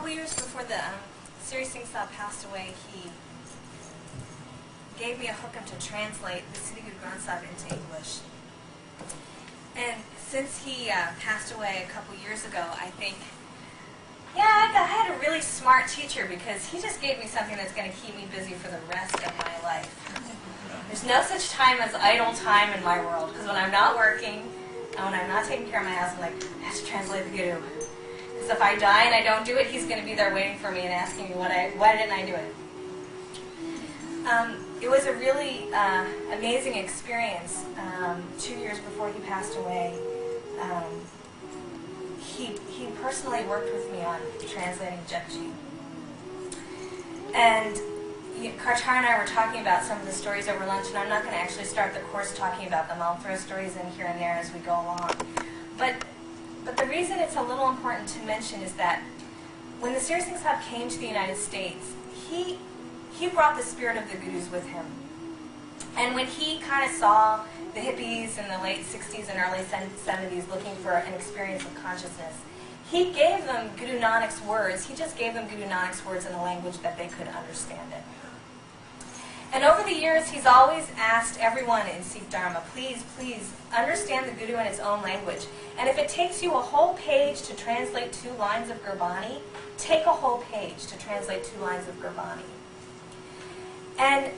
couple years before the Siri Singh Sahib passed away, he gave me a hookup to translate the Siddhi Guru Granth Sahib into English. And since he passed away a couple years ago, I think, yeah, I had a really smart teacher because he just gave me something that's going to keep me busy for the rest of my life. There's no such time as idle time in my world, because when I'm not working and when I'm not taking care of my house, I'm like, I have to translate the Guru. Because if I die and I don't do it, he's going to be there waiting for me and asking me why didn't I do it. It was a really amazing experience. 2 years before he passed away, he personally worked with me on translating Japji. And Kaaur and I were talking about some of the stories over lunch, and I'm not going to actually start the course talking about them. I'll throw stories in here and there as we go along. But the reason it's a little important to mention is that when the Siri Singh Sahib came to the United States, he brought the spirit of the Gurus with him. And when he kind of saw the hippies in the late 60s and early 70s looking for an experience of consciousness, he gave them Guru Nanak's words. He just gave them Guru Nanak's words in a language that they could understand it. And over the years, he's always asked everyone in Sikh Dharma, please, please, understand the Guru in its own language. And if it takes you a whole page to translate 2 lines of Gurbani, take a whole page to translate 2 lines of Gurbani. And,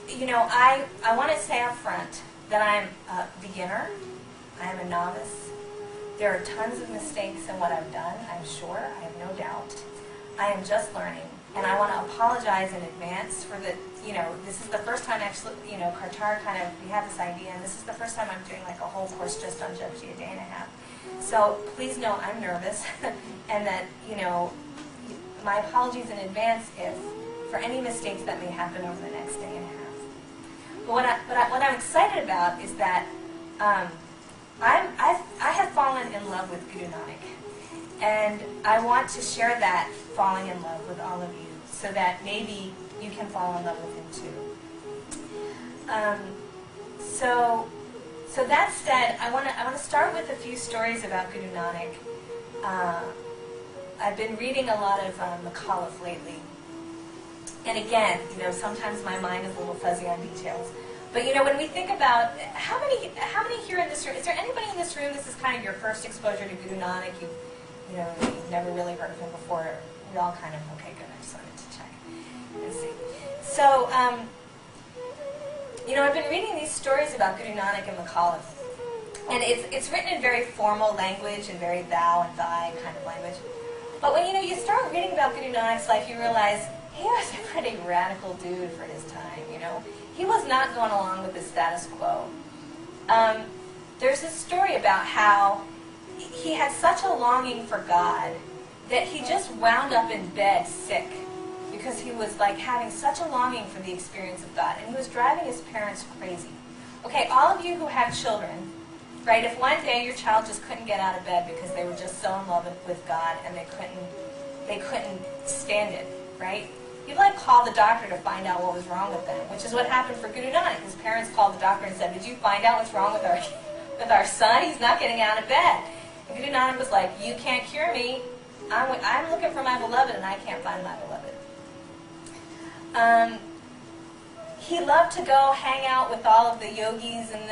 you know, I want to say up front that I'm a beginner, I am a novice. There are tons of mistakes in what I've done, I'm sure, I have no doubt. I am just learning. And I want to apologize in advance for the, this is the first time actually, Kaaur we had this idea, and this is the first time I'm doing like a whole course just on Japji, a day and a half. So please know I'm nervous, and that, my apologies in advance for any mistakes that may happen over the next day and a half. But what I'm excited about is that I have fallen in love with Guru Nanak. And I want to share that falling in love with all of you so that maybe you can fall in love with him too. So that said, I want to start with a few stories about Guru Nanak. I've been reading a lot of Makhalif lately. And again, sometimes my mind is a little fuzzy on details. But when we think about how many here in this room, is there anybody in this room this is kind of your first exposure to Guru Nanak? You've never really heard of him before. We're all kind of, okay, good, I just wanted to check and see. So, I've been reading these stories about Guru Nanak and Makhalif. And it's written in very formal language and very thou and thy kind of language. But when, you start reading about Guru Nanak's life, you realize he was a pretty radical dude for his time, He was not going along with the status quo. There's this story about how he had such a longing for God that he just wound up in bed sick because he was like having such a longing for the experience of God, and he was driving his parents crazy. Okay, all of you who have children, right, if one day your child just couldn't get out of bed because they were just so in love with God and they couldn't stand it, right? You'd like call the doctor to find out what was wrong with them, which is what happened for Guru Nanak. His parents called the doctor and said, did you find out what's wrong with our son? He's not getting out of bed. And Guru Nanak was like, you can't cure me. I'm looking for my beloved and I can't find my beloved. He loved to go hang out with all of the yogis and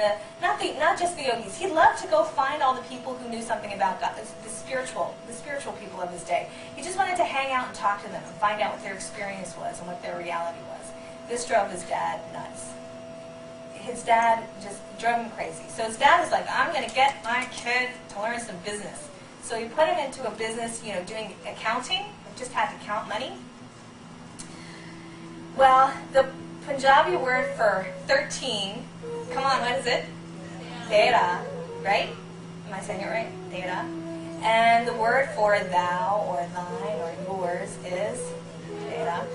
not just the yogis. He loved to go find all the people who knew something about God, the spiritual people of his day. He just wanted to hang out and talk to them and find out what their experience was and what their reality was. This drove his dad nuts. His dad just drove him crazy. So his dad was like, I'm going to get my kid to learn some business. So he put him into a business, doing accounting. He just had to count money. Well, the Punjabi word for 13, come on, what is it? Tera, right? Am I saying it right? Tera. And the word for thou or thine or yours is Tera.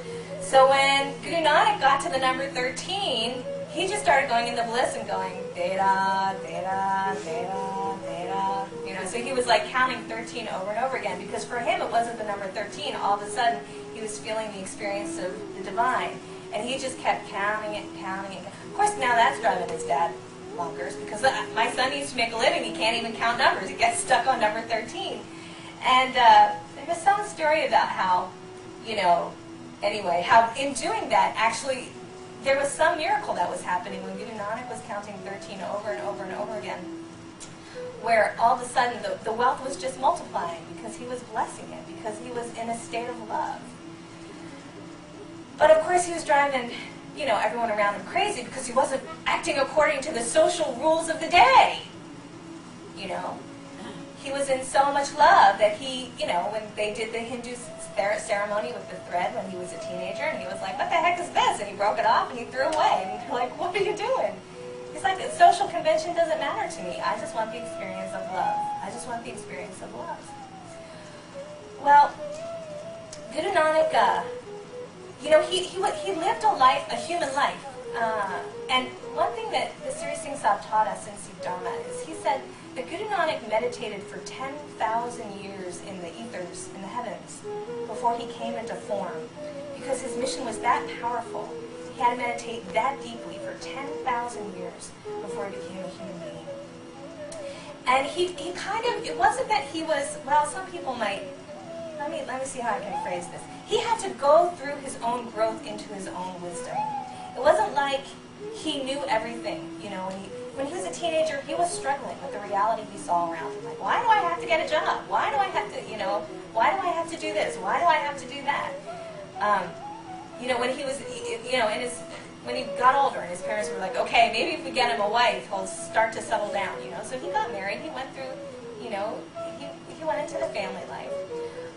So when Guru Nanak got to the number 13, he just started going into bliss and going, Tera, Tera, Tera, Tera. So he was like counting 13 over and over again, because for him it wasn't the number 13. All of a sudden he was feeling the experience of the divine. And he just kept counting it, counting it. Of course, now that's driving his dad bonkers, because my son needs to make a living. He can't even count numbers. He gets stuck on number 13. And there was some story about how, anyway, how in doing that, actually, there was some miracle that was happening when Guru Nanak was counting 13 over and over and over again, where all of a sudden the wealth was just multiplying because he was blessing it, because he was in a state of love. But of course he was driving, everyone around him crazy because he wasn't acting according to the social rules of the day. He was in so much love that he, when they did the Hindu ceremony with the thread when he was a teenager, and he was like, what the heck is this? And he broke it off and he threw it away. And they're like, what are you doing? He's like, social convention doesn't matter to me. I just want the experience of love. I just want the experience of love. Well, Guru Nanak, he lived a human life. And one thing that the Sri Singh Sahib taught us in Sikh Dharma is he said that Guru Nanak meditated for 10,000 years in the ethers, in the heavens, before he came into form, because his mission was that powerful. He had to meditate that deeply for 10,000 years before he became a human being. And he kind of, it wasn't that he was, well, some people might, let me see how I can phrase this. He had to go through his own growth into his own wisdom. It wasn't like he knew everything. When he was a teenager, he was struggling with the reality he saw around him. Like, why do I have to get a job? Why do I have to, why do I have to do this? Why do I have to do that? When he was, when he got older and his parents were like, okay, maybe if we get him a wife, he'll start to settle down, So he got married, he went through, he went into the family life.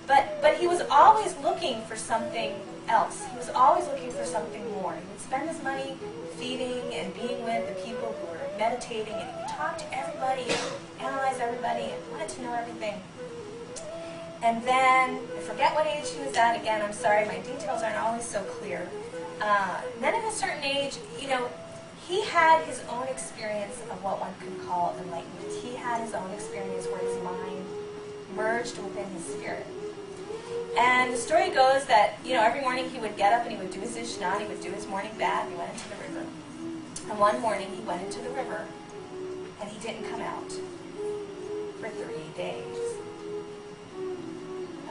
But he was always looking for something else. He was always looking for something more. He would spend his money feeding and being with the people who were meditating, and he would talk to everybody and analyze everybody and wanted to know everything. And then, I forget what age he was at again, I'm sorry, my details aren't always so clear. Then at a certain age, he had his own experience of what one could call enlightenment. He had his own experience where his mind merged within his spirit. And the story goes that, every morning he would get up and he would do his ishnan, he would do his morning bath, he went into the river. And one morning he went into the river and he didn't come out for 3 days.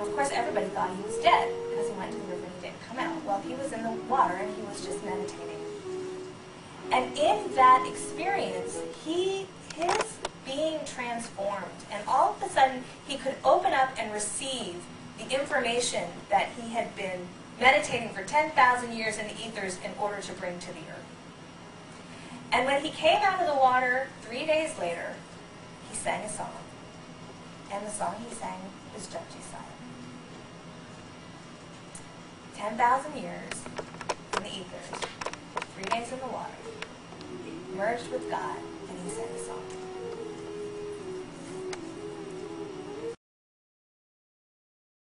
Of course, everybody thought he was dead because he went to the river and he didn't come out. Well, he was in the water and he was just meditating. And in that experience, his being transformed, and all of a sudden he could open up and receive the information that he had been meditating for 10,000 years in the ethers in order to bring to the earth. And when he came out of the water 3 days later, he sang a song. And the song he sang was Japji. 10,000 years in the ethers, 3 days in the water, merged with God, and he sang a song.